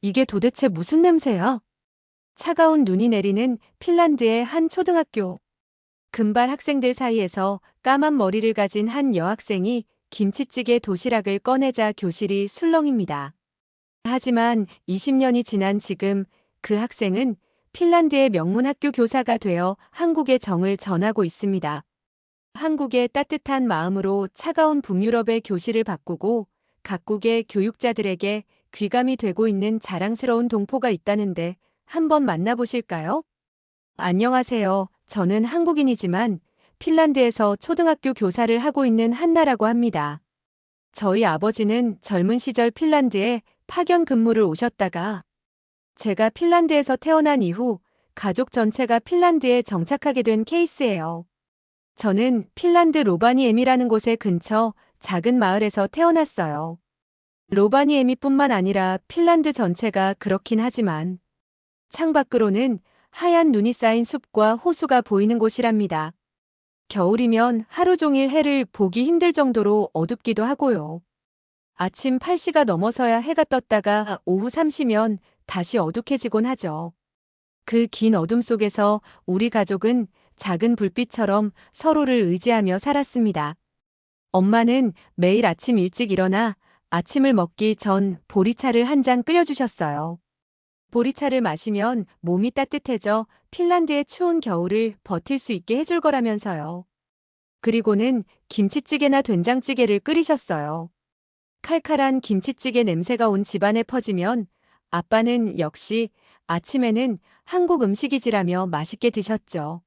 이게 도대체 무슨 냄새야? 차가운 눈이 내리는 핀란드의 한 초등학교. 금발 학생들 사이에서 까만 머리를 가진 한 여학생이 김치찌개 도시락을 꺼내자 교실이 술렁입니다. 하지만 20년이 지난 지금 그 학생은 핀란드의 명문 학교 교사가 되어 한국의 정을 전하고 있습니다. 한국의 따뜻한 마음으로 차가운 북유럽의 교실을 바꾸고 각국의 교육자들에게 귀감이 되고 있는 자랑스러운 동포가 있다는데 한번 만나보실까요? 안녕하세요. 저는 한국인이지만 핀란드에서 초등학교 교사를 하고 있는 한나라고 합니다. 저희 아버지는 젊은 시절 핀란드에 파견 근무를 오셨다가 제가 핀란드에서 태어난 이후 가족 전체가 핀란드에 정착하게 된 케이스예요. 저는 핀란드 로바니에미라는 곳의 근처 작은 마을에서 태어났어요. 로바니에미뿐만 아니라 핀란드 전체가 그렇긴 하지만 창밖으로는 하얀 눈이 쌓인 숲과 호수가 보이는 곳이랍니다. 겨울이면 하루 종일 해를 보기 힘들 정도로 어둡기도 하고요. 아침 8시가 넘어서야 해가 떴다가 오후 3시면 다시 어둑해지곤 하죠. 그 긴 어둠 속에서 우리 가족은 작은 불빛처럼 서로를 의지하며 살았습니다. 엄마는 매일 아침 일찍 일어나 아침을 먹기 전 보리차를 한 잔 끓여주셨어요. 보리차를 마시면 몸이 따뜻해져 핀란드의 추운 겨울을 버틸 수 있게 해줄 거라면서요. 그리고는 김치찌개나 된장찌개를 끓이셨어요. 칼칼한 김치찌개 냄새가 온 집안에 퍼지면 아빠는 역시 아침에는 한국 음식이지라며 맛있게 드셨죠.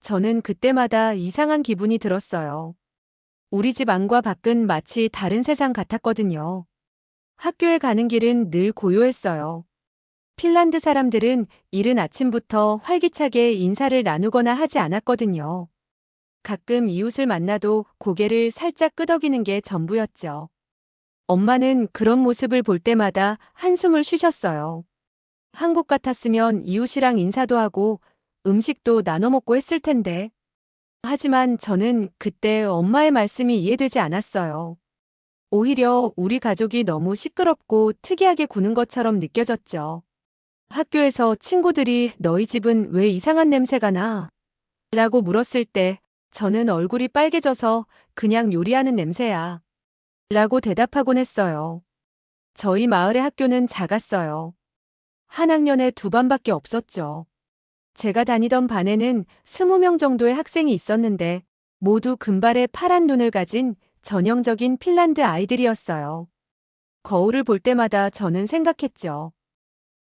저는 그때마다 이상한 기분이 들었어요. 우리 집 안과 밖은 마치 다른 세상 같았거든요. 학교에 가는 길은 늘 고요했어요. 핀란드 사람들은 이른 아침부터 활기차게 인사를 나누거나 하지 않았거든요. 가끔 이웃을 만나도 고개를 살짝 끄덕이는 게 전부였죠. 엄마는 그런 모습을 볼 때마다 한숨을 쉬셨어요. 한국 같았으면 이웃이랑 인사도 하고 음식도 나눠 먹고 했을 텐데. 하지만 저는 그때 엄마의 말씀이 이해되지 않았어요. 오히려 우리 가족이 너무 시끄럽고 특이하게 구는 것처럼 느껴졌죠. 학교에서 친구들이 너희 집은 왜 이상한 냄새가 나? 라고 물었을 때 저는 얼굴이 빨개져서 그냥 요리하는 냄새야. 라고 대답하곤 했어요. 저희 마을의 학교는 작았어요. 한 학년에 2반밖에 없었죠. 제가 다니던 반에는 20명 정도의 학생이 있었는데 모두 금발의 파란 눈을 가진 전형적인 핀란드 아이들이었어요. 거울을 볼 때마다 저는 생각했죠.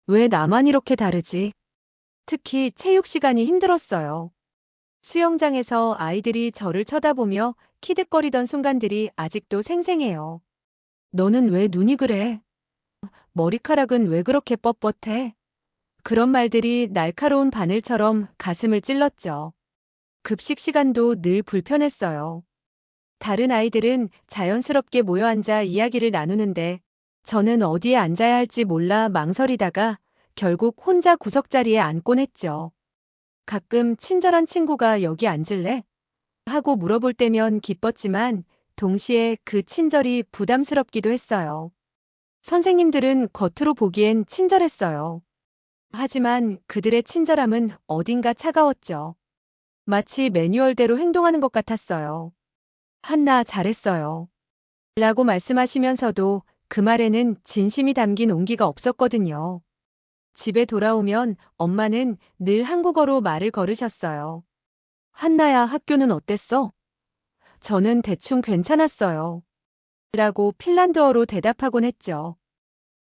왜 나만 이렇게 다르지? 특히 체육 시간이 힘들었어요. 수영장에서 아이들이 저를 쳐다보며 키득거리던 순간들이 아직도 생생해요. 너는 왜 눈이 그래? 머리카락은 왜 그렇게 뻣뻣해? 그런 말들이 날카로운 바늘처럼 가슴을 찔렀죠. 급식 시간도 늘 불편했어요. 다른 아이들은 자연스럽게 모여 앉아 이야기를 나누는데 저는 어디에 앉아야 할지 몰라 망설이다가 결국 혼자 구석자리에 앉곤 했죠. 가끔 친절한 친구가 여기 앉을래? 하고 물어볼 때면 기뻤지만 동시에 그 친절이 부담스럽기도 했어요. 선생님들은 겉으로 보기엔 친절했어요. 하지만 그들의 친절함은 어딘가 차가웠죠. 마치 매뉴얼대로 행동하는 것 같았어요. 한나 잘했어요. 라고 말씀하시면서도 그 말에는 진심이 담긴 온기가 없었거든요. 집에 돌아오면 엄마는 늘 한국어로 말을 걸으셨어요. 한나야, 학교는 어땠어? 저는 대충 괜찮았어요. 라고 핀란드어로 대답하곤 했죠.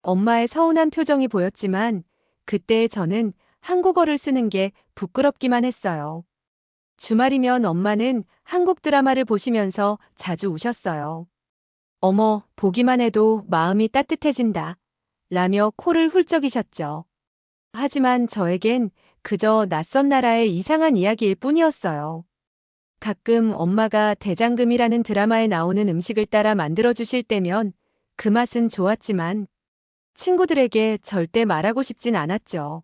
엄마의 서운한 표정이 보였지만 그때 저는 한국어를 쓰는 게 부끄럽기만 했어요. 주말이면 엄마는 한국 드라마를 보시면서 자주 우셨어요. 어머, 보기만 해도 마음이 따뜻해진다. 라며 코를 훌쩍이셨죠. 하지만 저에겐 그저 낯선 나라의 이상한 이야기일 뿐이었어요. 가끔 엄마가 대장금이라는 드라마에 나오는 음식을 따라 만들어주실 때면 그 맛은 좋았지만 친구들에게 절대 말하고 싶진 않았죠.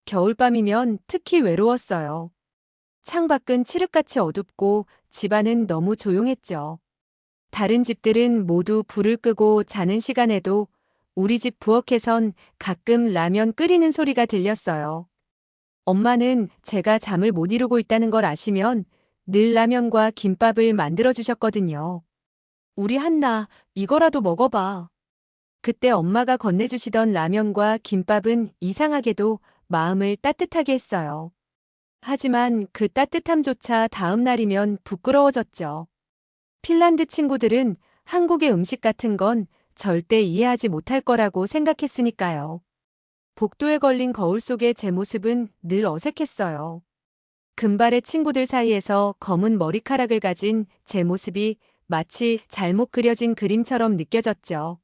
겨울밤이면 특히 외로웠어요. 창밖은 칠흑같이 어둡고 집안은 너무 조용했죠. 다른 집들은 모두 불을 끄고 자는 시간에도 우리 집 부엌에선 가끔 라면 끓이는 소리가 들렸어요. 엄마는 제가 잠을 못 이루고 있다는 걸 아시면 늘 라면과 김밥을 만들어 주셨거든요. 우리 한나, 이거라도 먹어봐. 그때 엄마가 건네주시던 라면과 김밥은 이상하게도 마음을 따뜻하게 했어요. 하지만 그 따뜻함조차 다음 날이면 부끄러워졌죠. 핀란드 친구들은 한국의 음식 같은 건 절대 이해하지 못할 거라고 생각했으니까요. 복도에 걸린 거울 속의 제 모습은 늘 어색했어요. 금발의 친구들 사이에서 검은 머리카락을 가진 제 모습이 마치 잘못 그려진 그림처럼 느껴졌죠.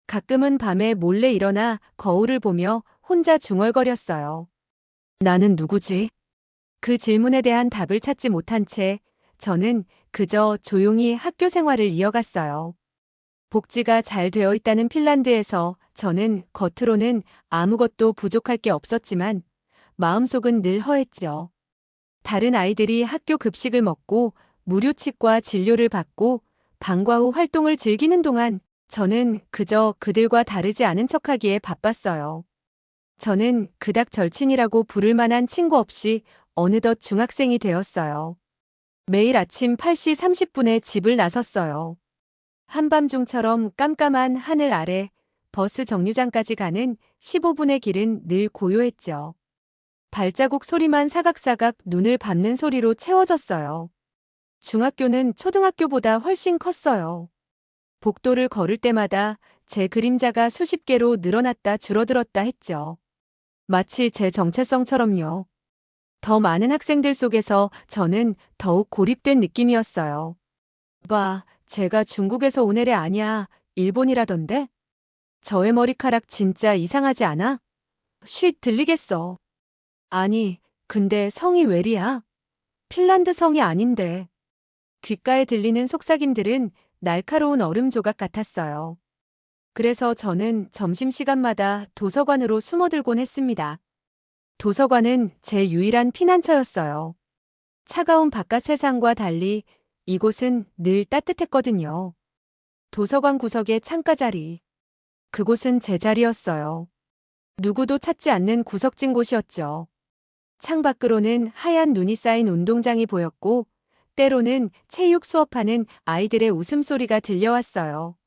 가끔은 밤에 몰래 일어나 거울을 보며 혼자 중얼거렸어요. 나는 누구지? 그 질문에 대한 답을 찾지 못한 채 저는 그저 조용히 학교 생활을 이어갔어요. 복지가 잘 되어 있다는 핀란드에서 저는 겉으로는 아무것도 부족할 게 없었지만 마음속은 늘 허했죠. 다른 아이들이 학교 급식을 먹고 무료 치과 진료를 받고 방과 후 활동을 즐기는 동안 저는 그저 그들과 다르지 않은 척하기에 바빴어요. 저는 그닥 절친이라고 부를 만한 친구 없이 어느덧 중학생이 되었어요. 매일 아침 8시 30분에 집을 나섰어요. 한밤중처럼 깜깜한 하늘 아래 버스 정류장까지 가는 15분의 길은 늘 고요했죠. 발자국 소리만 사각사각 눈을 밟는 소리로 채워졌어요. 중학교는 초등학교보다 훨씬 컸어요. 복도를 걸을 때마다 제 그림자가 수십 개로 늘어났다 줄어들었다 했죠. 마치 제 정체성처럼요. 더 많은 학생들 속에서 저는 더욱 고립된 느낌이었어요. 봐, 제가 중국에서 온 애래 아니야. 일본이라던데? 저의 머리카락 진짜 이상하지 않아? 쉿, 들리겠어. 아니, 근데 성이 웰이야? 핀란드 성이 아닌데. 귓가에 들리는 속삭임들은 날카로운 얼음 조각 같았어요. 그래서 저는 점심시간마다 도서관으로 숨어들곤 했습니다. 도서관은 제 유일한 피난처였어요. 차가운 바깥 세상과 달리 이곳은 늘 따뜻했거든요. 도서관 구석의 창가 자리. 그곳은 제 자리였어요. 누구도 찾지 않는 구석진 곳이었죠. 창밖으로는 하얀 눈이 쌓인 운동장이 보였고 때로는 체육 수업하는 아이들의 웃음소리가 들려왔어요.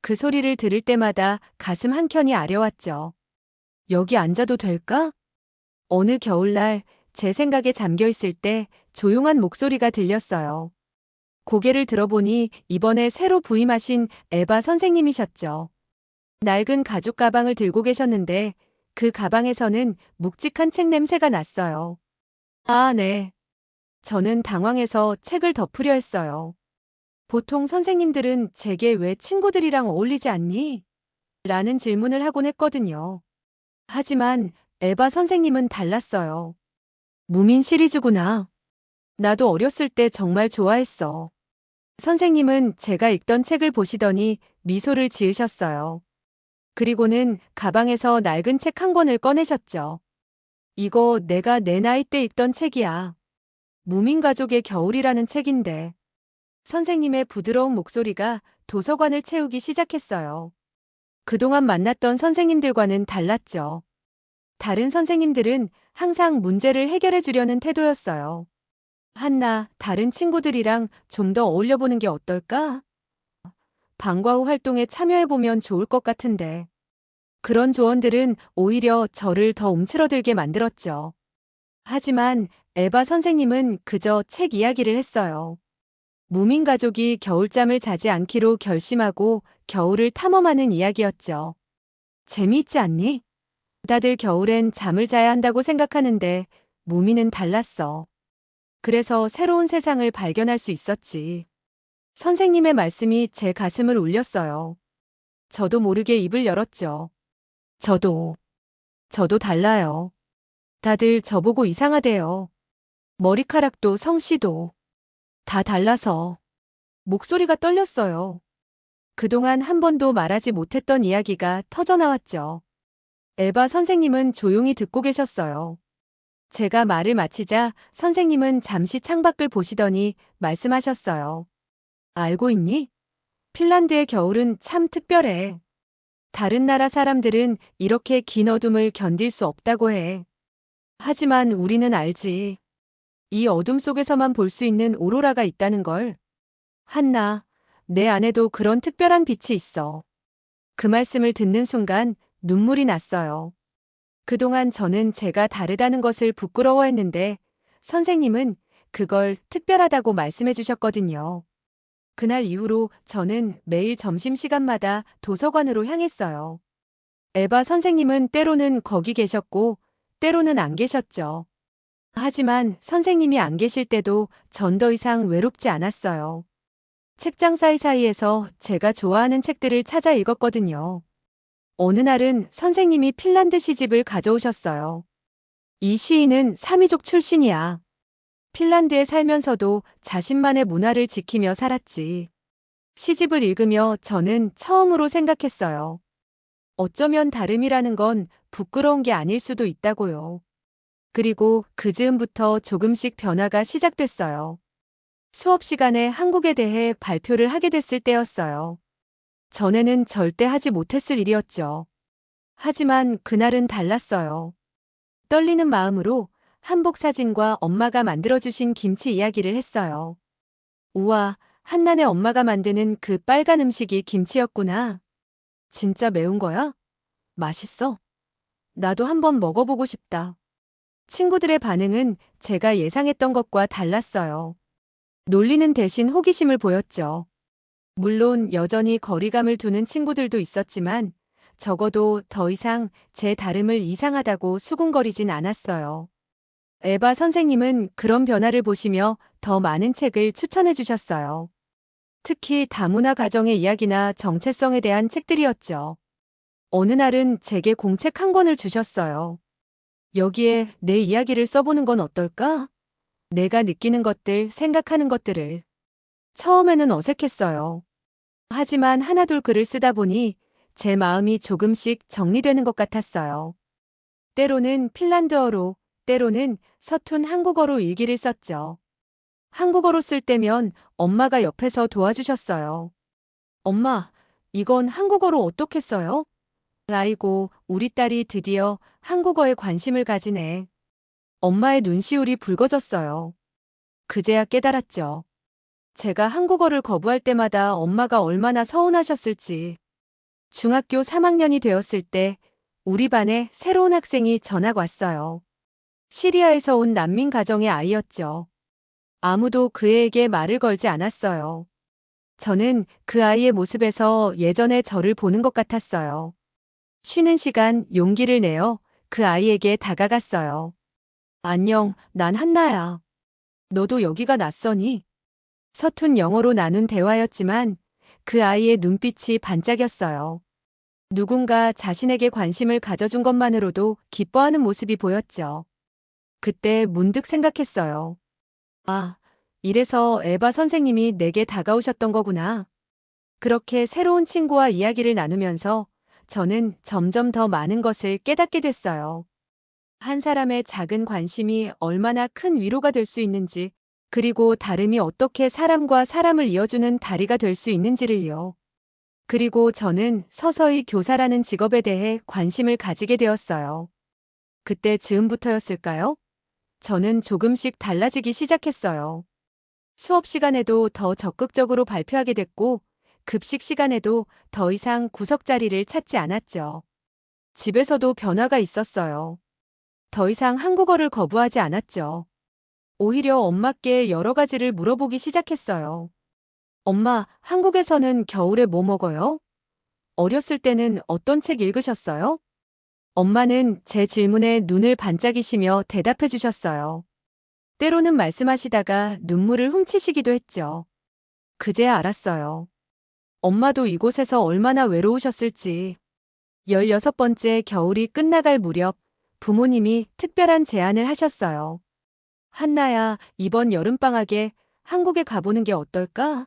그 소리를 들을 때마다 가슴 한켠이 아려왔죠. 여기 앉아도 될까? 어느 겨울날 제 생각에 잠겨 있을 때 조용한 목소리가 들렸어요. 고개를 들어보니 이번에 새로 부임하신 에바 선생님이셨죠. 낡은 가죽 가방을 들고 계셨는데 그 가방에서는 묵직한 책 냄새가 났어요. 아, 네. 저는 당황해서 책을 덮으려 했어요. 보통 선생님들은 제게 왜 친구들이랑 어울리지 않니? 라는 질문을 하곤 했거든요. 하지만 에바 선생님은 달랐어요. 무민 시리즈구나. 나도 어렸을 때 정말 좋아했어. 선생님은 제가 읽던 책을 보시더니 미소를 지으셨어요. 그리고는 가방에서 낡은 책 한 권을 꺼내셨죠. 이거 내가 내 나이 때 읽던 책이야. 무민가족의 겨울이라는 책인데. 선생님의 부드러운 목소리가 도서관을 채우기 시작했어요. 그동안 만났던 선생님들과는 달랐죠. 다른 선생님들은 항상 문제를 해결해 주려는 태도였어요. 한나, 다른 친구들이랑 좀 더 어울려보는 게 어떨까? 방과 후 활동에 참여해보면 좋을 것 같은데. 그런 조언들은 오히려 저를 더 움츠러들게 만들었죠. 하지만 에바 선생님은 그저 책 이야기를 했어요. 무민 가족이 겨울잠을 자지 않기로 결심하고 겨울을 탐험하는 이야기였죠. 재미있지 않니? 다들 겨울엔 잠을 자야 한다고 생각하는데 무민은 달랐어. 그래서 새로운 세상을 발견할 수 있었지. 선생님의 말씀이 제 가슴을 울렸어요. 저도 모르게 입을 열었죠. 저도 달라요. 다들 저보고 이상하대요. 머리카락도 성씨도 다 달라서. 목소리가 떨렸어요. 그동안 한 번도 말하지 못했던 이야기가 터져나왔죠. 에바 선생님은 조용히 듣고 계셨어요. 제가 말을 마치자 선생님은 잠시 창밖을 보시더니 말씀하셨어요. 알고 있니? 핀란드의 겨울은 참 특별해. 다른 나라 사람들은 이렇게 긴 어둠을 견딜 수 없다고 해. 하지만 우리는 알지. 이 어둠 속에서만 볼 수 있는 오로라가 있다는 걸. 한나, 내 안에도 그런 특별한 빛이 있어. 그 말씀을 듣는 순간 눈물이 났어요. 그동안 저는 제가 다르다는 것을 부끄러워했는데 선생님은 그걸 특별하다고 말씀해 주셨거든요. 그날 이후로 저는 매일 점심시간마다 도서관으로 향했어요. 에바 선생님은 때로는 거기 계셨고 때로는 안 계셨죠. 하지만 선생님이 안 계실 때도 전 더 이상 외롭지 않았어요. 책장 사이사이에서 제가 좋아하는 책들을 찾아 읽었거든요. 어느 날은 선생님이 핀란드 시집을 가져오셨어요. 이 시인은 사미족 출신이야. 핀란드에 살면서도 자신만의 문화를 지키며 살았지. 시집을 읽으며 저는 처음으로 생각했어요. 어쩌면 다름이라는 건 부끄러운 게 아닐 수도 있다고요. 그리고 그 즈음부터 조금씩 변화가 시작됐어요. 수업 시간에 한국에 대해 발표를 하게 됐을 때였어요. 전에는 절대 하지 못했을 일이었죠. 하지만 그날은 달랐어요. 떨리는 마음으로 한복 사진과 엄마가 만들어주신 김치 이야기를 했어요. 우와, 한나네 엄마가 만드는 그 빨간 음식이 김치였구나. 진짜 매운 거야? 맛있어? 나도 한번 먹어보고 싶다. 친구들의 반응은 제가 예상했던 것과 달랐어요. 놀리는 대신 호기심을 보였죠. 물론 여전히 거리감을 두는 친구들도 있었지만 적어도 더 이상 제 다름을 이상하다고 수군거리진 않았어요. 에바 선생님은 그런 변화를 보시며 더 많은 책을 추천해 주셨어요. 특히 다문화 가정의 이야기나 정체성에 대한 책들이었죠. 어느 날은 제게 공책 한 권을 주셨어요. 여기에 내 이야기를 써보는 건 어떨까? 내가 느끼는 것들, 생각하는 것들을. 처음에는 어색했어요. 하지만 하나둘 글을 쓰다 보니 제 마음이 조금씩 정리되는 것 같았어요. 때로는 핀란드어로, 때로는 서툰 한국어로 일기를 썼죠. 한국어로 쓸 때면 엄마가 옆에서 도와주셨어요. 엄마, 이건 한국어로 어떻게 써요? 아이고, 우리 딸이 드디어 한국어에 관심을 가지네. 엄마의 눈시울이 붉어졌어요. 그제야 깨달았죠. 제가 한국어를 거부할 때마다 엄마가 얼마나 서운하셨을지. 중학교 3학년이 되었을 때 우리 반에 새로운 학생이 전학 왔어요. 시리아에서 온 난민 가정의 아이였죠. 아무도 그 애에게 말을 걸지 않았어요. 저는 그 아이의 모습에서 예전의 저를 보는 것 같았어요. 쉬는 시간 용기를 내어 그 아이에게 다가갔어요. 안녕, 난 한나야. 너도 여기가 낯서니? 서툰 영어로 나눈 대화였지만 그 아이의 눈빛이 반짝였어요. 누군가 자신에게 관심을 가져준 것만으로도 기뻐하는 모습이 보였죠. 그때 문득 생각했어요. 아, 이래서 에바 선생님이 내게 다가오셨던 거구나. 그렇게 새로운 친구와 이야기를 나누면서 저는 점점 더 많은 것을 깨닫게 됐어요. 한 사람의 작은 관심이 얼마나 큰 위로가 될 수 있는지, 그리고 다름이 어떻게 사람과 사람을 이어주는 다리가 될 수 있는지를요. 그리고 저는 서서히 교사라는 직업에 대해 관심을 가지게 되었어요. 그때 즈음부터였을까요? 저는 조금씩 달라지기 시작했어요. 수업 시간에도 더 적극적으로 발표하게 됐고, 급식 시간에도 더 이상 구석 자리를 찾지 않았죠. 집에서도 변화가 있었어요. 더 이상 한국어를 거부하지 않았죠. 오히려 엄마께 여러 가지를 물어보기 시작했어요. 엄마, 한국에서는 겨울에 뭐 먹어요? 어렸을 때는 어떤 책 읽으셨어요? 엄마는 제 질문에 눈을 반짝이시며 대답해 주셨어요. 때로는 말씀하시다가 눈물을 훔치시기도 했죠. 그제야 알았어요. 엄마도 이곳에서 얼마나 외로우셨을지. 16번째 겨울이 끝나갈 무렵 부모님이 특별한 제안을 하셨어요. 한나야, 이번 여름방학에 한국에 가보는 게 어떨까?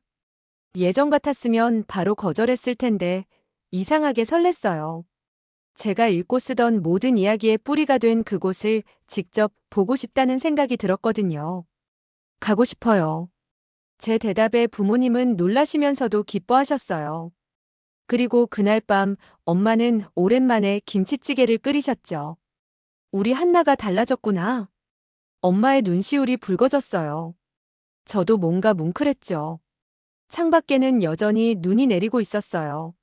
예전 같았으면 바로 거절했을 텐데 이상하게 설렜어요. 제가 읽고 쓰던 모든 이야기의 뿌리가 된 그곳을 직접 보고 싶다는 생각이 들었거든요. 가고 싶어요. 제 대답에 부모님은 놀라시면서도 기뻐하셨어요. 그리고 그날 밤 엄마는 오랜만에 김치찌개를 끓이셨죠. 우리 한나가 달라졌구나. 엄마의 눈시울이 붉어졌어요. 저도 뭔가 뭉클했죠. 창밖에는 여전히 눈이 내리고 있었어요.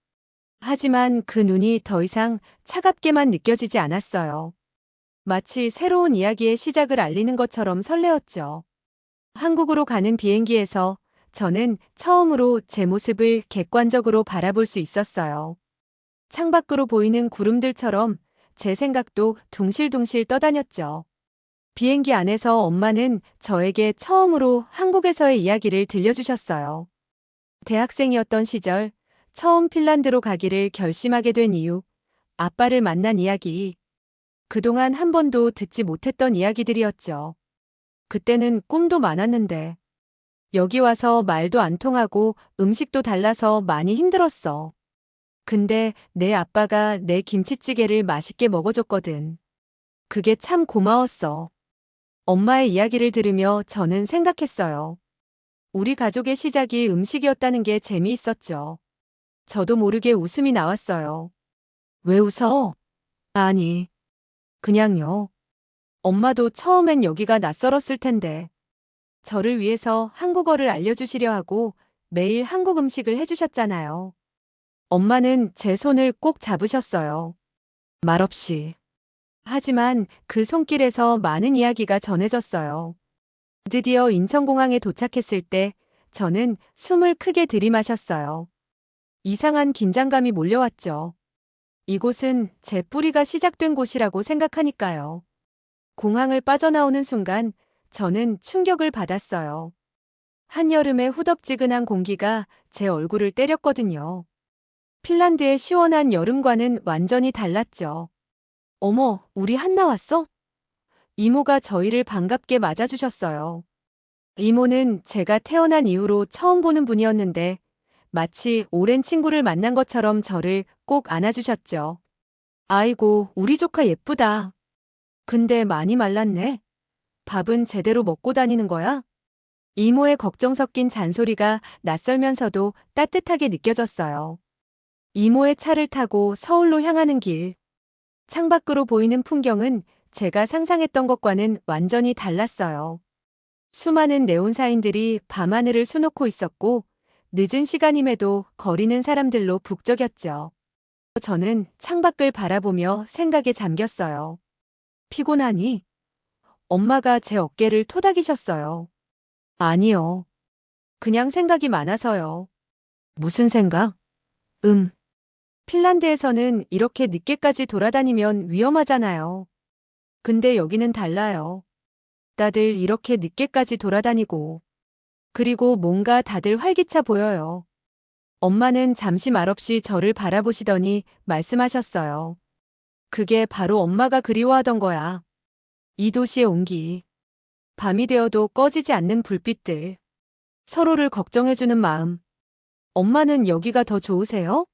하지만 그 눈이 더 이상 차갑게만 느껴지지 않았어요. 마치 새로운 이야기의 시작을 알리는 것처럼 설레었죠. 한국으로 가는 비행기에서 저는 처음으로 제 모습을 객관적으로 바라볼 수 있었어요. 창밖으로 보이는 구름들처럼 제 생각도 둥실둥실 떠다녔죠. 비행기 안에서 엄마는 저에게 처음으로 한국에서의 이야기를 들려주셨어요. 대학생이었던 시절, 처음 핀란드로 가기를 결심하게 된 이유, 아빠를 만난 이야기, 그동안 한 번도 듣지 못했던 이야기들이었죠. 그때는 꿈도 많았는데, 여기 와서 말도 안 통하고 음식도 달라서 많이 힘들었어. 근데 내 아빠가 내 김치찌개를 맛있게 먹어줬거든. 그게 참 고마웠어. 엄마의 이야기를 들으며 저는 생각했어요. 우리 가족의 시작이 음식이었다는 게 재미있었죠. 저도 모르게 웃음이 나왔어요. 왜 웃어? 아니, 그냥요. 엄마도 처음엔 여기가 낯설었을 텐데, 저를 위해서 한국어를 알려주시려 하고 매일 한국 음식을 해주셨잖아요. 엄마는 제 손을 꼭 잡으셨어요. 말없이. 하지만 그 손길에서 많은 이야기가 전해졌어요. 드디어 인천공항에 도착했을 때 저는 숨을 크게 들이마셨어요. 이상한 긴장감이 몰려왔죠. 이곳은 제 뿌리가 시작된 곳이라고 생각하니까요. 공항을 빠져나오는 순간 저는 충격을 받았어요. 한여름의 후덥지근한 공기가 제 얼굴을 때렸거든요. 핀란드의 시원한 여름과는 완전히 달랐죠. 어머, 우리 한나 왔어? 이모가 저희를 반갑게 맞아주셨어요. 이모는 제가 태어난 이후로 처음 보는 분이었는데 마치 오랜 친구를 만난 것처럼 저를 꼭 안아주셨죠. 아이고, 우리 조카 예쁘다. 근데 많이 말랐네. 밥은 제대로 먹고 다니는 거야? 이모의 걱정 섞인 잔소리가 낯설면서도 따뜻하게 느껴졌어요. 이모의 차를 타고 서울로 향하는 길. 창밖으로 보이는 풍경은 제가 상상했던 것과는 완전히 달랐어요. 수많은 네온사인들이 밤하늘을 수놓고 있었고 늦은 시간임에도 거리는 사람들로 북적였죠. 저는 창밖을 바라보며 생각에 잠겼어요. 피곤하니? 엄마가 제 어깨를 토닥이셨어요. 아니요. 그냥 생각이 많아서요. 무슨 생각? 핀란드에서는 이렇게 늦게까지 돌아다니면 위험하잖아요. 근데 여기는 달라요. 다들 이렇게 늦게까지 돌아다니고, 그리고 뭔가 다들 활기차 보여요. 엄마는 잠시 말없이 저를 바라보시더니 말씀하셨어요. 그게 바로 엄마가 그리워하던 거야. 이 도시의 온기. 밤이 되어도 꺼지지 않는 불빛들. 서로를 걱정해주는 마음. 엄마는 여기가 더 좋으세요?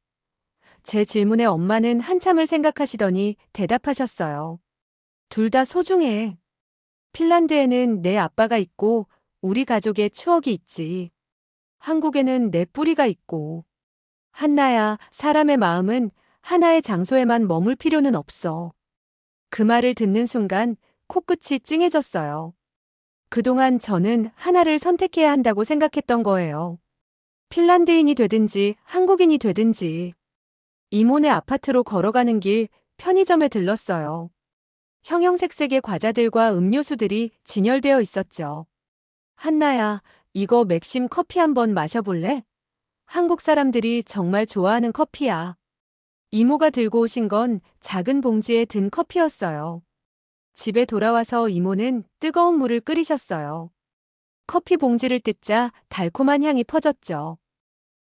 제 질문에 엄마는 한참을 생각하시더니 대답하셨어요. 둘 다 소중해. 핀란드에는 내 아빠가 있고 우리 가족의 추억이 있지. 한국에는 내 뿌리가 있고. 한나야, 사람의 마음은 하나의 장소에만 머물 필요는 없어. 그 말을 듣는 순간 코끝이 찡해졌어요. 그동안 저는 하나를 선택해야 한다고 생각했던 거예요. 핀란드인이 되든지 한국인이 되든지. 이모네 아파트로 걸어가는 길 편의점에 들렀어요. 형형색색의 과자들과 음료수들이 진열되어 있었죠. 한나야, 이거 맥심 커피 한번 마셔볼래? 한국 사람들이 정말 좋아하는 커피야. 이모가 들고 오신 건 작은 봉지에 든 커피였어요. 집에 돌아와서 이모는 뜨거운 물을 끓이셨어요. 커피 봉지를 뜯자 달콤한 향이 퍼졌죠.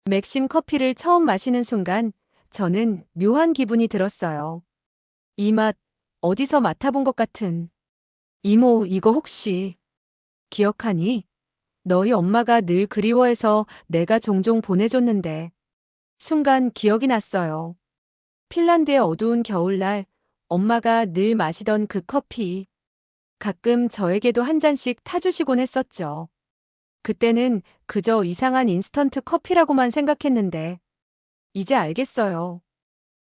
맥심 커피를 처음 마시는 순간 저는 묘한 기분이 들었어요. 이 맛, 어디서 맡아본 것 같은. 이모, 이거 혹시 기억하니? 너희 엄마가 늘 그리워해서 내가 종종 보내줬는데. 순간 기억이 났어요. 핀란드의 어두운 겨울날, 엄마가 늘 마시던 그 커피. 가끔 저에게도 한 잔씩 타주시곤 했었죠. 그때는 그저 이상한 인스턴트 커피라고만 생각했는데 이제 알겠어요.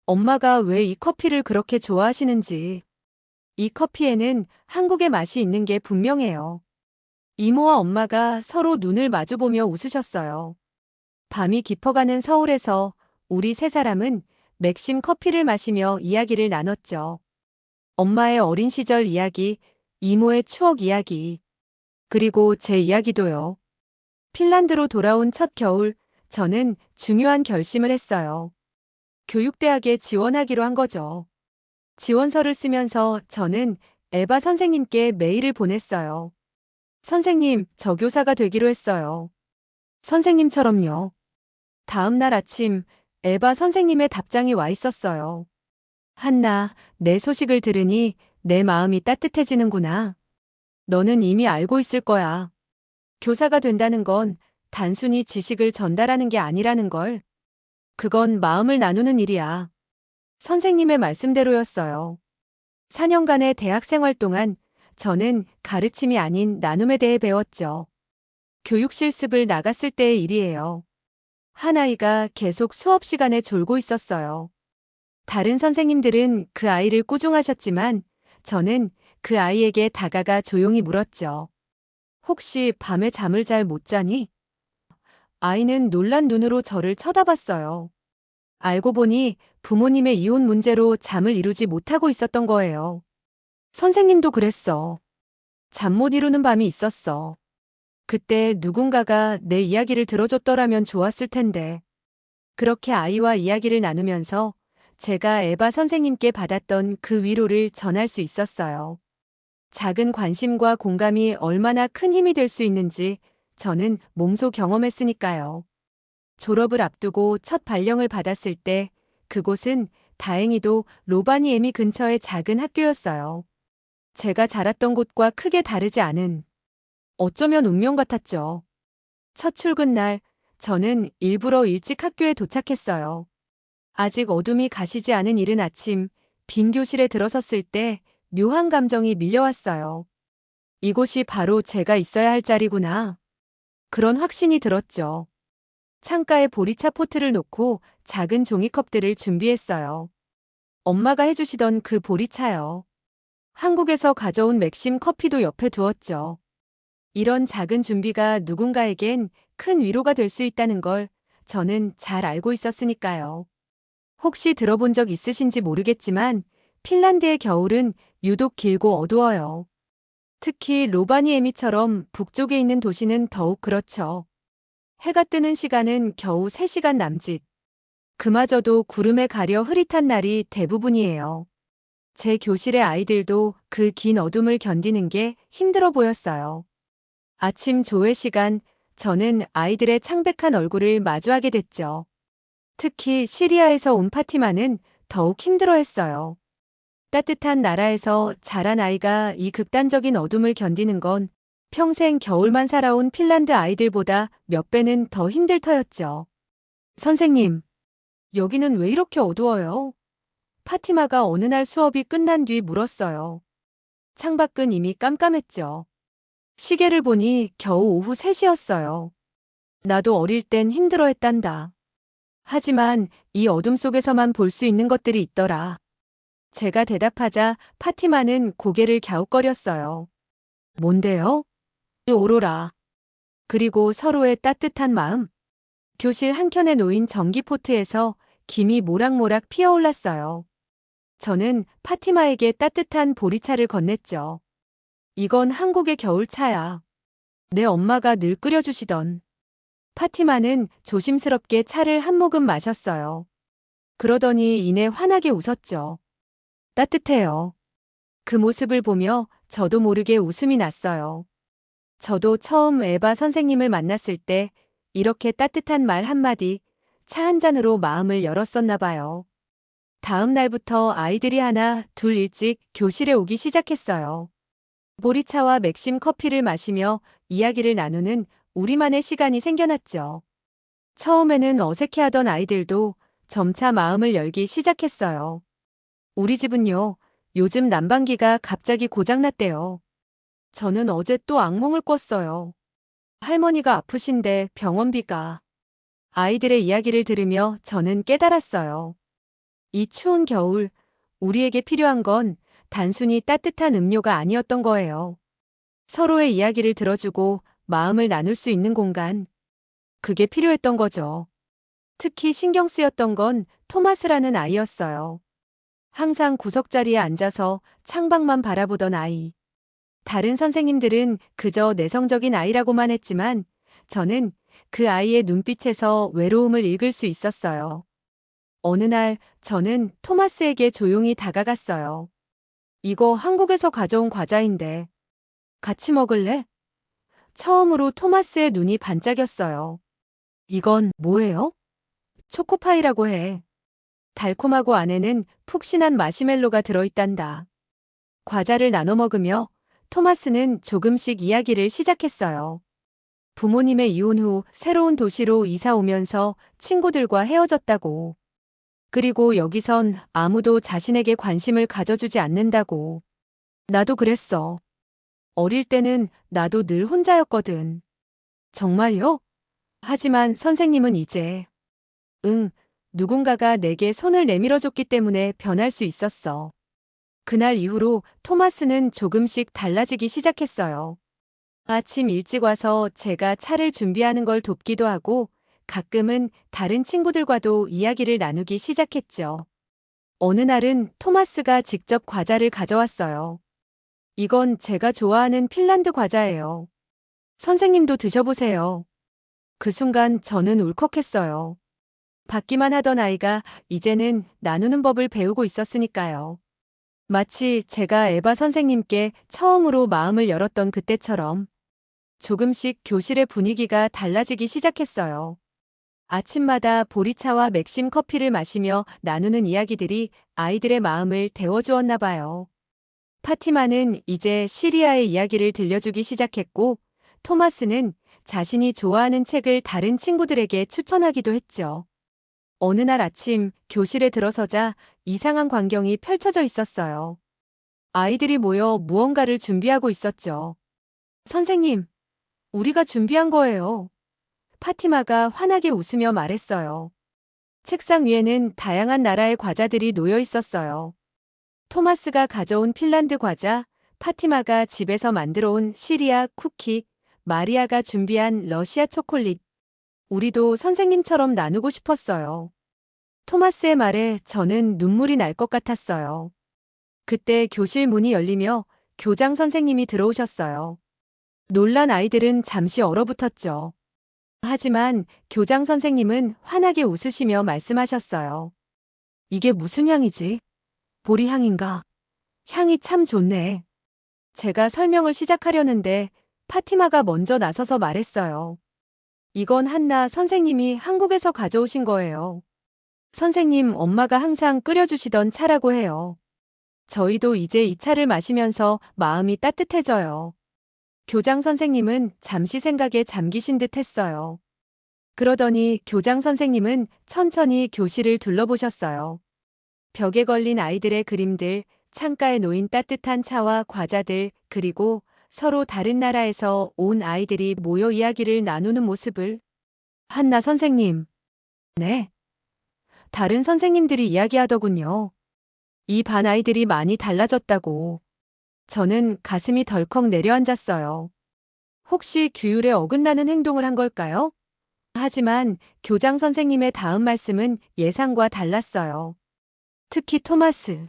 엄마가 왜 이 커피를 그렇게 좋아하시는지. 이 커피에는 한국의 맛이 있는 게 분명해요. 이모와 엄마가 서로 눈을 마주보며 웃으셨어요. 밤이 깊어가는 서울에서 우리 세 사람은 맥심 커피를 마시며 이야기를 나눴죠. 엄마의 어린 시절 이야기, 이모의 추억 이야기, 그리고 제 이야기도요. 핀란드로 돌아온 첫 겨울, 저는 중요한 결심을 했어요. 교육대학에 지원하기로 한 거죠. 지원서를 쓰면서 저는 에바 선생님께 메일을 보냈어요. 선생님, 저 교사가 되기로 했어요. 선생님처럼요. 다음 날 아침, 에바 선생님의 답장이 와 있었어요. 한나, 내 소식을 들으니 내 마음이 따뜻해지는구나. 너는 이미 알고 있을 거야. 교사가 된다는 건 단순히 지식을 전달하는 게 아니라는 걸. 그건 마음을 나누는 일이야. 선생님의 말씀대로였어요. 4년간의 대학 생활 동안 저는 가르침이 아닌 나눔에 대해 배웠죠. 교육 실습을 나갔을 때의 일이에요. 한 아이가 계속 수업 시간에 졸고 있었어요. 다른 선생님들은 그 아이를 꾸중하셨지만 저는 그 아이에게 다가가 조용히 물었죠. 혹시 밤에 잠을 잘 못 자니? 아이는 놀란 눈으로 저를 쳐다봤어요. 알고 보니 부모님의 이혼 문제로 잠을 이루지 못하고 있었던 거예요. 선생님도 그랬어. 잠 못 이루는 밤이 있었어. 그때 누군가가 내 이야기를 들어줬더라면 좋았을 텐데. 그렇게 아이와 이야기를 나누면서 제가 에바 선생님께 받았던 그 위로를 전할 수 있었어요. 작은 관심과 공감이 얼마나 큰 힘이 될 수 있는지 저는 몸소 경험했으니까요. 졸업을 앞두고 첫 발령을 받았을 때 그곳은 다행히도 로바니에미 근처의 작은 학교였어요. 제가 자랐던 곳과 크게 다르지 않은, 어쩌면 운명 같았죠. 첫 출근 날 저는 일부러 일찍 학교에 도착했어요. 아직 어둠이 가시지 않은 이른 아침, 빈 교실에 들어섰을 때 묘한 감정이 밀려왔어요. 이곳이 바로 제가 있어야 할 자리구나. 그런 확신이 들었죠. 창가에 보리차 포트를 놓고 작은 종이컵들을 준비했어요. 엄마가 해주시던 그 보리차요. 한국에서 가져온 맥심 커피도 옆에 두었죠. 이런 작은 준비가 누군가에겐 큰 위로가 될 수 있다는 걸 저는 잘 알고 있었으니까요. 혹시 들어본 적 있으신지 모르겠지만 핀란드의 겨울은 유독 길고 어두워요. 특히 로바니에미처럼 북쪽에 있는 도시는 더욱 그렇죠. 해가 뜨는 시간은 겨우 3시간 남짓. 그마저도 구름에 가려 흐릿한 날이 대부분이에요. 제 교실의 아이들도 그 긴 어둠을 견디는 게 힘들어 보였어요. 아침 조회 시간, 저는 아이들의 창백한 얼굴을 마주하게 됐죠. 특히 시리아에서 온 파티마는 더욱 힘들어했어요. 따뜻한 나라에서 자란 아이가 이 극단적인 어둠을 견디는 건 평생 겨울만 살아온 핀란드 아이들보다 몇 배는 더 힘들 터였죠. 선생님, 여기는 왜 이렇게 어두워요? 파티마가 어느 날 수업이 끝난 뒤 물었어요. 창밖은 이미 깜깜했죠. 시계를 보니 겨우 오후 3시였어요. 나도 어릴 땐 힘들어했단다. 하지만 이 어둠 속에서만 볼 수 있는 것들이 있더라. 제가 대답하자 파티마는 고개를 갸웃거렸어요. 뭔데요? 오로라. 그리고 서로의 따뜻한 마음. 교실 한켠에 놓인 전기포트에서 김이 모락모락 피어올랐어요. 저는 파티마에게 따뜻한 보리차를 건넸죠. 이건 한국의 겨울차야. 내 엄마가 늘 끓여주시던. 파티마는 조심스럽게 차를 한 모금 마셨어요. 그러더니 이내 환하게 웃었죠. 따뜻해요. 그 모습을 보며 저도 모르게 웃음이 났어요. 저도 처음 에바 선생님을 만났을 때 이렇게 따뜻한 말 한마디, 차 한 잔으로 마음을 열었었나 봐요. 다음 날부터 아이들이 하나, 둘 일찍 교실에 오기 시작했어요. 보리차와 맥심 커피를 마시며 이야기를 나누는 우리만의 시간이 생겨났죠. 처음에는 어색해하던 아이들도 점차 마음을 열기 시작했어요. 우리 집은요, 요즘 난방기가 갑자기 고장났대요. 저는 어제 또 악몽을 꿨어요. 할머니가 아프신데 병원비가. 아이들의 이야기를 들으며 저는 깨달았어요. 이 추운 겨울, 우리에게 필요한 건 단순히 따뜻한 음료가 아니었던 거예요. 서로의 이야기를 들어주고 마음을 나눌 수 있는 공간. 그게 필요했던 거죠. 특히 신경 쓰였던 건 토마스라는 아이였어요. 항상 구석자리에 앉아서 창밖만 바라보던 아이. 다른 선생님들은 그저 내성적인 아이라고만 했지만 저는 그 아이의 눈빛에서 외로움을 읽을 수 있었어요. 어느 날 저는 토마스에게 조용히 다가갔어요. 이거 한국에서 가져온 과자인데 같이 먹을래? 처음으로 토마스의 눈이 반짝였어요. 이건 뭐예요? 초코파이라고 해. 달콤하고 안에는 푹신한 마시멜로가 들어있단다. 과자를 나눠 먹으며 토마스는 조금씩 이야기를 시작했어요. 부모님의 이혼 후 새로운 도시로 이사 오면서 친구들과 헤어졌다고. 그리고 여기선 아무도 자신에게 관심을 가져주지 않는다고. 나도 그랬어. 어릴 때는 나도 늘 혼자였거든. 정말요? 하지만 선생님은 이제, 누군가가 내게 손을 내밀어줬기 때문에 변할 수 있었어. 그날 이후로 토마스는 조금씩 달라지기 시작했어요. 아침 일찍 와서 제가 차를 준비하는 걸 돕기도 하고 가끔은 다른 친구들과도 이야기를 나누기 시작했죠. 어느 날은 토마스가 직접 과자를 가져왔어요. 이건 제가 좋아하는 핀란드 과자예요. 선생님도 드셔보세요. 그 순간 저는 울컥했어요. 받기만 하던 아이가 이제는 나누는 법을 배우고 있었으니까요. 마치 제가 에바 선생님께 처음으로 마음을 열었던 그때처럼 조금씩 교실의 분위기가 달라지기 시작했어요. 아침마다 보리차와 맥심 커피를 마시며 나누는 이야기들이 아이들의 마음을 데워주었나 봐요. 파티마는 이제 시리아의 이야기를 들려주기 시작했고 토마스는 자신이 좋아하는 책을 다른 친구들에게 추천하기도 했죠. 어느 날 아침 교실에 들어서자 이상한 광경이 펼쳐져 있었어요. 아이들이 모여 무언가를 준비하고 있었죠. 선생님, 우리가 준비한 거예요. 파티마가 환하게 웃으며 말했어요. 책상 위에는 다양한 나라의 과자들이 놓여 있었어요. 토마스가 가져온 핀란드 과자, 파티마가 집에서 만들어 온 시리아 쿠키, 마리아가 준비한 러시아 초콜릿. 우리도 선생님처럼 나누고 싶었어요. 토마스의 말에 저는 눈물이 날 것 같았어요. 그때 교실 문이 열리며 교장 선생님이 들어오셨어요. 놀란 아이들은 잠시 얼어붙었죠. 하지만 교장 선생님은 환하게 웃으시며 말씀하셨어요. 이게 무슨 향이지? 보리향인가? 향이 참 좋네. 제가 설명을 시작하려는데 파티마가 먼저 나서서 말했어요. 이건 한나 선생님이 한국에서 가져오신 거예요. 선생님 엄마가 항상 끓여주시던 차라고 해요. 저희도 이제 이 차를 마시면서 마음이 따뜻해져요. 교장 선생님은 잠시 생각에 잠기신 듯 했어요. 그러더니 교장 선생님은 천천히 교실을 둘러보셨어요. 벽에 걸린 아이들의 그림들, 창가에 놓인 따뜻한 차와 과자들, 그리고 서로 다른 나라에서 온 아이들이 모여 이야기를 나누는 모습을. 한나 선생님. 네. 다른 선생님들이 이야기하더군요. 이 반 아이들이 많이 달라졌다고. 저는 가슴이 덜컥 내려앉았어요. 혹시 규율에 어긋나는 행동을 한 걸까요? 하지만 교장 선생님의 다음 말씀은 예상과 달랐어요. 특히 토마스.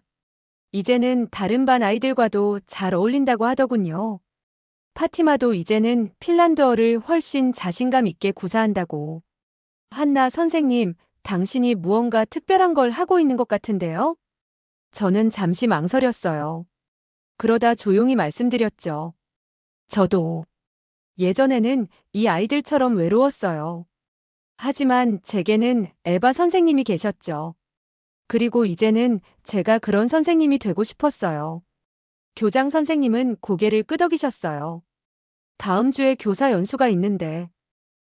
이제는 다른 반 아이들과도 잘 어울린다고 하더군요. 파티마도 이제는 핀란드어를 훨씬 자신감 있게 구사한다고. 한나 선생님, 당신이 무언가 특별한 걸 하고 있는 것 같은데요? 저는 잠시 망설였어요. 그러다 조용히 말씀드렸죠. 저도 예전에는 이 아이들처럼 외로웠어요. 하지만 제게는 에바 선생님이 계셨죠. 그리고 이제는 제가 그런 선생님이 되고 싶었어요. 교장 선생님은 고개를 끄덕이셨어요. 다음 주에 교사 연수가 있는데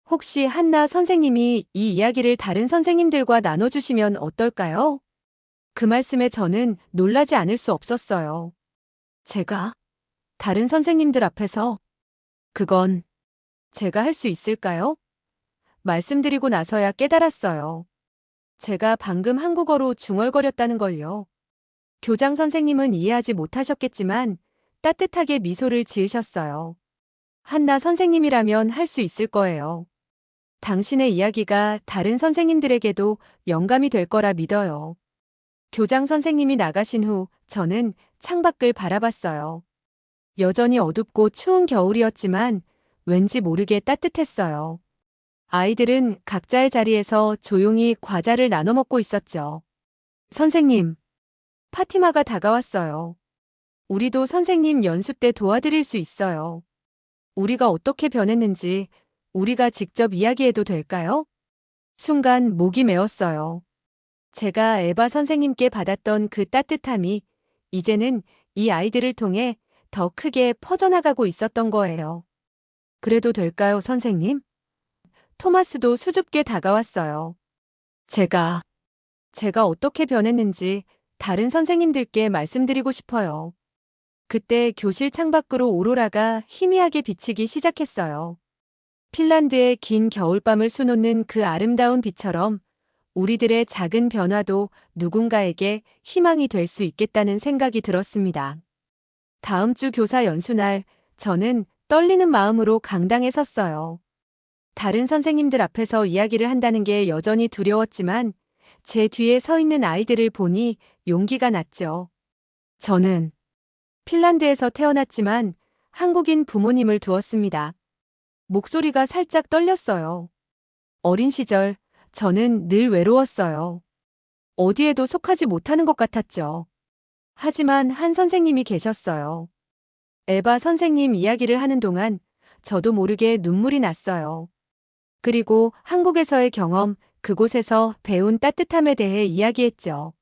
혹시 한나 선생님이 이 이야기를 다른 선생님들과 나눠주시면 어떨까요? 그 말씀에 저는 놀라지 않을 수 없었어요. 제가 다른 선생님들 앞에서 그건 제가 할 수 있을까요? 말씀드리고 나서야 깨달았어요. 제가 방금 한국어로 중얼거렸다는 걸요. 교장 선생님은 이해하지 못하셨겠지만 따뜻하게 미소를 지으셨어요. 한나 선생님이라면 할 수 있을 거예요. 당신의 이야기가 다른 선생님들에게도 영감이 될 거라 믿어요. 교장 선생님이 나가신 후 저는 창밖을 바라봤어요. 여전히 어둡고 추운 겨울이었지만 왠지 모르게 따뜻했어요. 아이들은 각자의 자리에서 조용히 과자를 나눠 먹고 있었죠. 선생님, 파티마가 다가왔어요. 우리도 선생님 연수 때 도와드릴 수 있어요. 우리가 어떻게 변했는지 우리가 직접 이야기해도 될까요? 순간 목이 메었어요. 제가 에바 선생님께 받았던 그 따뜻함이 이제는 이 아이들을 통해 더 크게 퍼져나가고 있었던 거예요. 그래도 될까요, 선생님? 토마스도 수줍게 다가왔어요. 제가 어떻게 변했는지 다른 선생님들께 말씀드리고 싶어요. 그때 교실 창밖으로 오로라가 희미하게 비치기 시작했어요. 핀란드의 긴 겨울밤을 수놓는 그 아름다운 빛처럼 우리들의 작은 변화도 누군가에게 희망이 될 수 있겠다는 생각이 들었습니다. 다음 주 교사 연수날 저는 떨리는 마음으로 강당에 섰어요. 다른 선생님들 앞에서 이야기를 한다는 게 여전히 두려웠지만 제 뒤에 서 있는 아이들을 보니 용기가 났죠. 저는 핀란드에서 태어났지만 한국인 부모님을 두었습니다. 목소리가 살짝 떨렸어요. 어린 시절 저는 늘 외로웠어요. 어디에도 속하지 못하는 것 같았죠. 하지만 한 선생님이 계셨어요. 에바 선생님 이야기를 하는 동안 저도 모르게 눈물이 났어요. 그리고 한국에서의 경험, 그곳에서 배운 따뜻함에 대해 이야기했죠.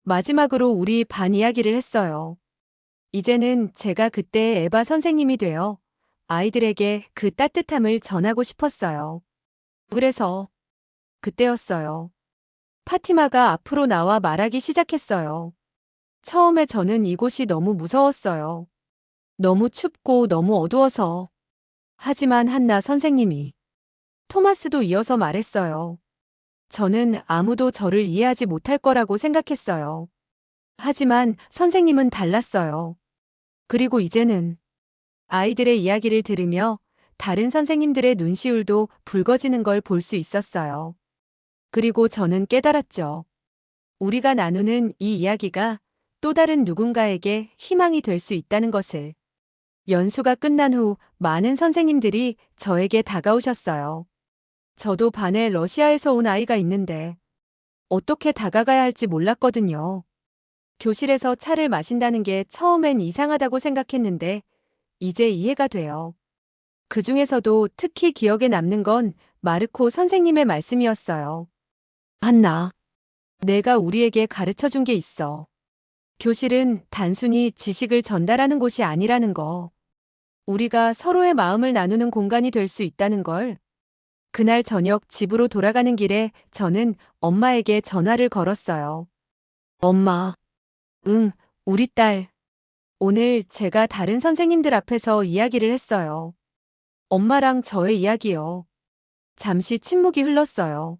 마지막으로 우리 반 이야기를 했어요. 이제는 제가 그때의 에바 선생님이 되어 아이들에게 그 따뜻함을 전하고 싶었어요. 그래서 그때였어요. 파티마가 앞으로 나와 말하기 시작했어요. 처음에 저는 이곳이 너무 무서웠어요. 너무 춥고 너무 어두워서. 하지만 한나 선생님이 토마스도 이어서 말했어요. 저는 아무도 저를 이해하지 못할 거라고 생각했어요. 하지만 선생님은 달랐어요. 그리고 이제는 아이들의 이야기를 들으며 다른 선생님들의 눈시울도 붉어지는 걸 볼 수 있었어요. 그리고 저는 깨달았죠. 우리가 나누는 이 이야기가 또 다른 누군가에게 희망이 될 수 있다는 것을. 연수가 끝난 후 많은 선생님들이 저에게 다가오셨어요. 저도 반에 러시아에서 온 아이가 있는데 어떻게 다가가야 할지 몰랐거든요. 교실에서 차를 마신다는 게 처음엔 이상하다고 생각했는데 이제 이해가 돼요. 그 중에서도 특히 기억에 남는 건 마르코 선생님의 말씀이었어요. 한나, 내가 우리에게 가르쳐 준 게 있어. 교실은 단순히 지식을 전달하는 곳이 아니라는 거. 우리가 서로의 마음을 나누는 공간이 될 수 있다는 걸. 그날 저녁 집으로 돌아가는 길에 저는 엄마에게 전화를 걸었어요. 엄마. 응, 우리 딸. 오늘 제가 다른 선생님들 앞에서 이야기를 했어요. 엄마랑 저의 이야기요. 잠시 침묵이 흘렀어요.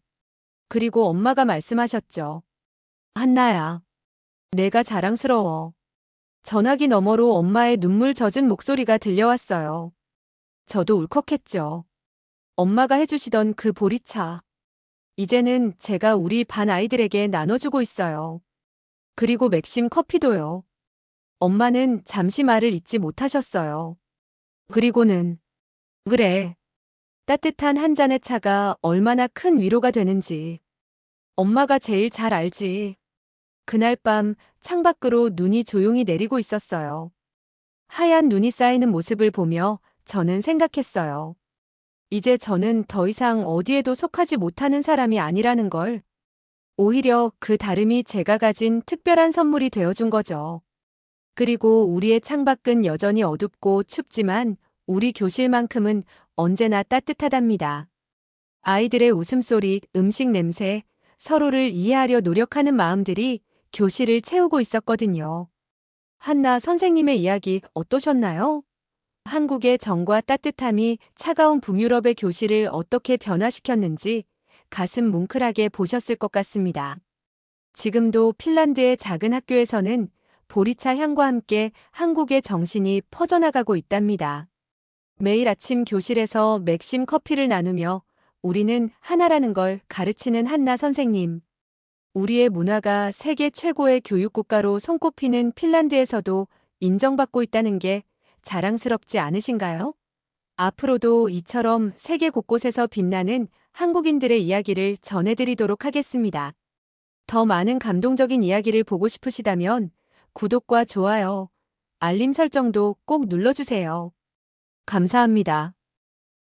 그리고 엄마가 말씀하셨죠. 한나야. 내가 자랑스러워. 전화기 너머로 엄마의 눈물 젖은 목소리가 들려왔어요. 저도 울컥했죠. 엄마가 해주시던 그 보리차. 이제는 제가 우리 반 아이들에게 나눠주고 있어요. 그리고 맥심 커피도요. 엄마는 잠시 말을 잇지 못하셨어요. 그리고는 그래. 따뜻한 한 잔의 차가 얼마나 큰 위로가 되는지. 엄마가 제일 잘 알지. 그날 밤 창밖으로 눈이 조용히 내리고 있었어요. 하얀 눈이 쌓이는 모습을 보며 저는 생각했어요. 이제 저는 더 이상 어디에도 속하지 못하는 사람이 아니라는 걸. 오히려 그 다름이 제가 가진 특별한 선물이 되어준 거죠. 그리고 우리의 창밖은 여전히 어둡고 춥지만 우리 교실만큼은 언제나 따뜻하답니다. 아이들의 웃음소리, 음식 냄새, 서로를 이해하려 노력하는 마음들이 교실을 채우고 있었거든요. 한나 선생님의 이야기 어떠셨나요? 한국의 정과 따뜻함이 차가운 북유럽의 교실을 어떻게 변화시켰는지 가슴 뭉클하게 보셨을 것 같습니다. 지금도 핀란드의 작은 학교에서는 보리차 향과 함께 한국의 정신이 퍼져나가고 있답니다. 매일 아침 교실에서 맥심 커피를 나누며 우리는 하나라는 걸 가르치는 한나 선생님. 우리의 문화가 세계 최고의 교육국가로 손꼽히는 핀란드에서도 인정받고 있다는 게 자랑스럽지 않으신가요? 앞으로도 이처럼 세계 곳곳에서 빛나는 한국인들의 이야기를 전해드리도록 하겠습니다. 더 많은 감동적인 이야기를 보고 싶으시다면 구독과 좋아요, 알림 설정도 꼭 눌러주세요. 감사합니다.